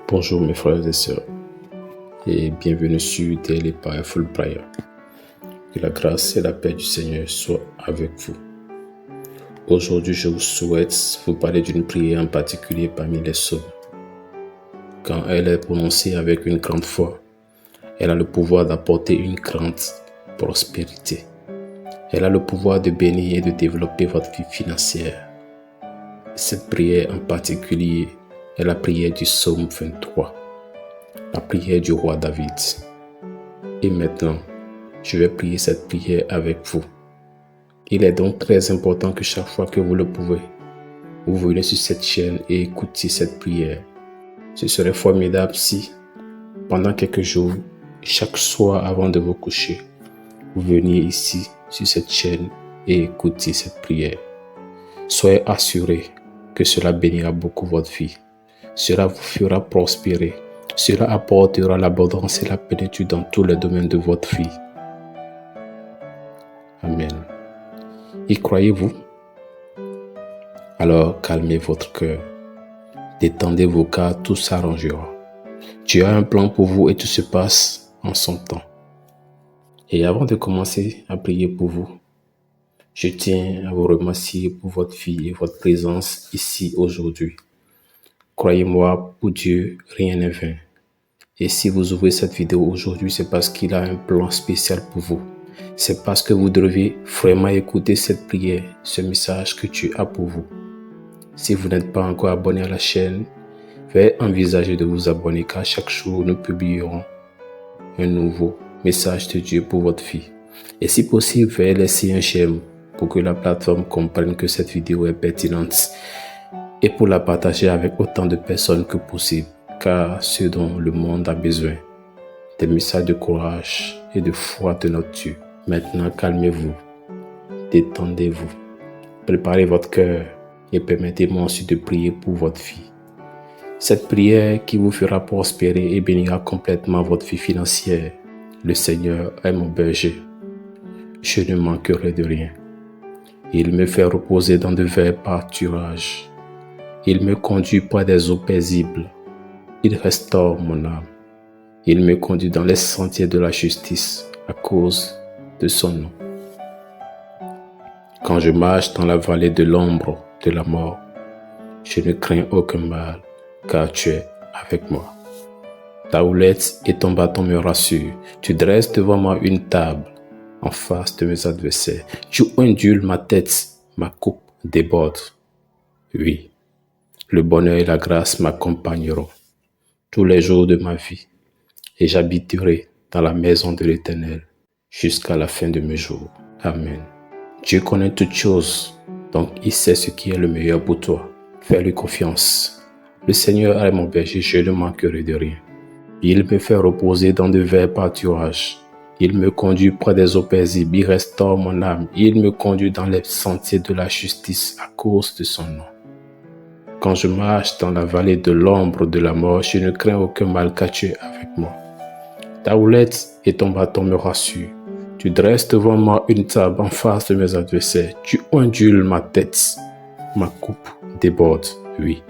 Bonjour mes frères et sœurs et bienvenue sur Daily Powerful Prayer. Que la grâce et la paix du Seigneur soient avec vous. Aujourd'hui, je vous souhaite vous parler d'une prière en particulier parmi les psaumes. Quand elle est prononcée avec une grande foi, elle a le pouvoir d'apporter une grande prospérité. Elle a le pouvoir de bénir et de développer votre vie financière. Cette prière en particulier est la prière du psaume 23, la prière du roi David. Et maintenant, je vais prier cette prière avec vous. Il est donc très important que chaque fois que vous le pouvez, vous venez sur cette chaîne et écoutez cette prière. Ce serait formidable si, pendant quelques jours, chaque soir avant de vous coucher, vous veniez ici sur cette chaîne et écoutez cette prière. Soyez assurés que cela bénira beaucoup votre vie. Cela vous fera prospérer. Cela apportera l'abondance et la plénitude dans tous les domaines de votre vie. Amen. Y croyez-vous? Alors calmez votre cœur. Détendez-vous car tout s'arrangera. Dieu a un plan pour vous et tout se passe en son temps. Et avant de commencer à prier pour vous, je tiens à vous remercier pour votre vie et votre présence ici aujourd'hui. Croyez-moi, pour Dieu, rien n'est vain. Et si vous ouvrez cette vidéo aujourd'hui, c'est parce qu'il a un plan spécial pour vous. C'est parce que vous devez vraiment écouter cette prière, ce message que Dieu a pour vous. Si vous n'êtes pas encore abonné à la chaîne, veuillez envisager de vous abonner car chaque jour nous publierons un nouveau message de Dieu pour votre vie. Et si possible, veuillez laisser un j'aime pour que la plateforme comprenne que cette vidéo est pertinente et pour la partager avec autant de personnes que possible, car ce dont le monde a besoin, des messages de courage et de foi de notre Dieu. Maintenant, calmez-vous, détendez-vous, préparez votre cœur et permettez-moi ensuite de prier pour votre vie. Cette prière qui vous fera prospérer et bénira complètement votre vie financière. Le Seigneur est mon berger. Je ne manquerai de rien. Il me fait reposer dans de verts pâturages. Il me conduit près des eaux paisibles. Il restaure mon âme. Il me conduit dans les sentiers de la justice à cause de son nom. Quand je marche dans la vallée de l'ombre de la mort, je ne crains aucun mal, car tu es avec moi. Ta houlette et ton bâton me rassurent. Tu dresses devant moi une table en face de mes adversaires. Tu ondules ma tête, ma coupe déborde. Oui, le bonheur et la grâce m'accompagneront tous les jours de ma vie, et j'habiterai dans la maison de l'Éternel jusqu'à la fin de mes jours. Amen. Dieu connaît toutes choses, donc il sait ce qui est le meilleur pour toi. Fais-lui confiance. Le Seigneur est mon berger, je ne manquerai de rien. Il me fait reposer dans de verts pâturages. Il me conduit près des eaux paisibles, il restaure mon âme. Il me conduit dans les sentiers de la justice à cause de son nom. Quand je marche dans la vallée de l'ombre de la mort, je ne crains aucun mal car tu es avec moi. Ta houlette et ton bâton me rassurent. Tu dresses devant moi une table en face de mes adversaires. Tu ondules ma tête. Ma coupe déborde. Oui,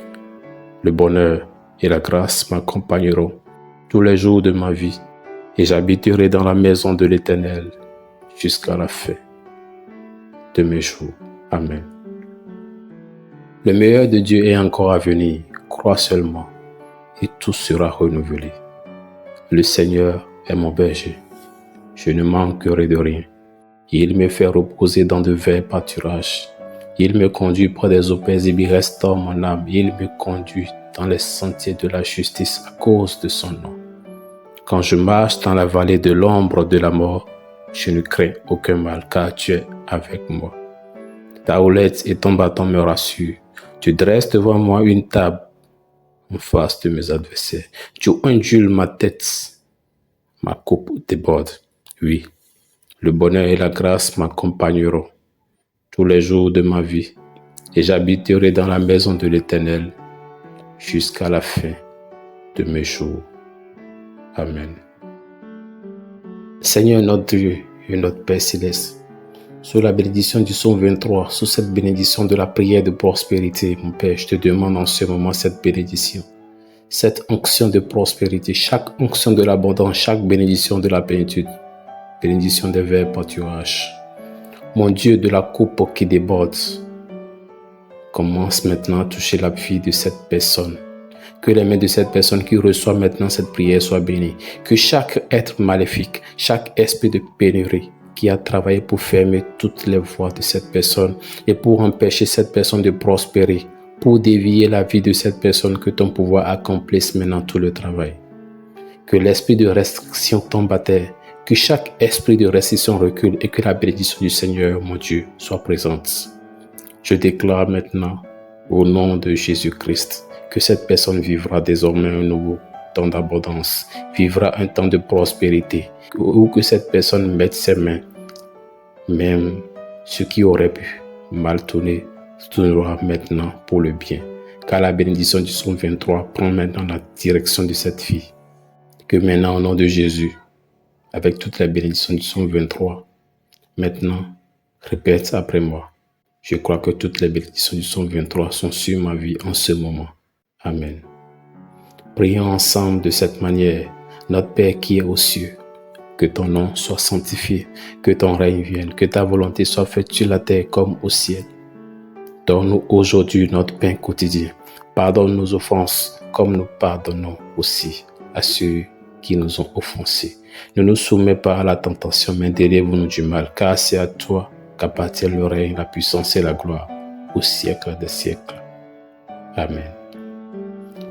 le bonheur et la grâce m'accompagneront tous les jours de ma vie et j'habiterai dans la maison de l'Éternel jusqu'à la fin de mes jours. Amen. Le meilleur de Dieu est encore à venir. Crois seulement et tout sera renouvelé. Le Seigneur est mon berger. Je ne manquerai de rien. Il me fait reposer dans de verts pâturages. Il me conduit près des eaux paisibles, il restaure mon âme. Il me conduit dans les sentiers de la justice à cause de son nom. Quand je marche dans la vallée de l'ombre de la mort, je ne crains aucun mal car tu es avec moi. Ta houlette et ton bâton me rassurent. Tu dresses devant moi une table en face de mes adversaires. Tu ondules ma tête. Ma coupe déborde. Oui, le bonheur et la grâce m'accompagneront tous les jours de ma vie et j'habiterai dans la maison de l'Éternel jusqu'à la fin de mes jours. Amen. Seigneur notre Dieu et notre Père Céleste, sous la bénédiction du psaume 23, sous cette bénédiction de la prière de prospérité, mon Père, je te demande en ce moment cette bénédiction. cette onction de prospérité, chaque onction de l'abondance, chaque bénédiction de la plénitude, bénédiction des verts pâturages. Mon Dieu, de la coupe qui déborde, commence maintenant à toucher la vie de cette personne. Que les mains de cette personne qui reçoit maintenant cette prière soient bénies. Que chaque être maléfique, chaque esprit de pénurie qui a travaillé pour fermer toutes les voies de cette personne et pour empêcher cette personne de prospérer, pour dévier la vie de cette personne, que ton pouvoir accomplisse maintenant tout le travail. Que l'esprit de restriction tombe à terre, que chaque esprit de restriction recule et que la bénédiction du Seigneur, mon Dieu, soit présente. Je déclare maintenant, au nom de Jésus-Christ, que cette personne vivra désormais un nouveau temps d'abondance, vivra un temps de prospérité, ou que cette personne mette ses mains, même ce qui aurait pu mal tourner, tournera maintenant pour le bien. Car la bénédiction du psaume 23 prend maintenant la direction de cette fille. Que maintenant, au nom de Jésus, avec toute la bénédiction du psaume 23, maintenant, répète après moi. Je crois que toutes les bénédictions du psaume 23 sont sur ma vie en ce moment. Amen. Prions ensemble de cette manière. Notre Père qui est aux cieux, que ton nom soit sanctifié, que ton règne vienne, que ta volonté soit faite sur la terre comme au ciel. Donne-nous aujourd'hui notre pain quotidien. Pardonne nos offenses comme nous pardonnons aussi à ceux qui nous ont offensés. Ne nous soumets pas à la tentation, mais délivre-nous du mal, car c'est à toi qu'appartient le règne, la puissance et la gloire, au siècle des siècles. Amen.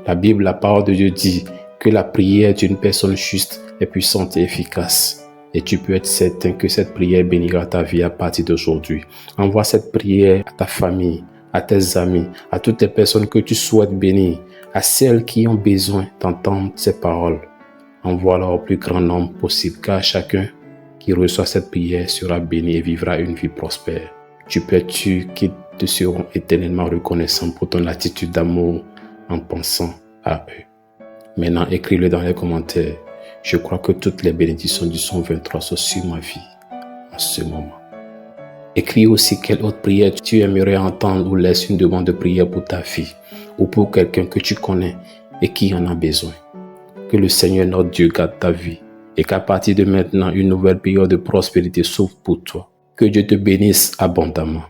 La Bible, la parole de Dieu dit que la prière d'une personne juste est puissante et efficace. Et tu peux être certain que cette prière bénira ta vie à partir d'aujourd'hui. Envoie cette prière à ta famille, à tes amis, à toutes les personnes que tu souhaites bénir, à celles qui ont besoin d'entendre ces paroles. Envoie-leur au plus grand nombre possible, car chacun qui reçoit cette prière sera béni et vivra une vie prospère. Tu peux être sûr qu'ils te seront éternellement reconnaissants pour ton attitude d'amour en pensant à eux. Maintenant, écris-le dans les commentaires. Je crois que toutes les bénédictions du psaume 23 sont sur ma vie en ce moment. Écris aussi quelle autre prière tu aimerais entendre ou laisse une demande de prière pour ta fille ou pour quelqu'un que tu connais et qui en a besoin. Que le Seigneur notre Dieu garde ta vie et qu'à partir de maintenant, une nouvelle période de prospérité s'ouvre pour toi. Que Dieu te bénisse abondamment.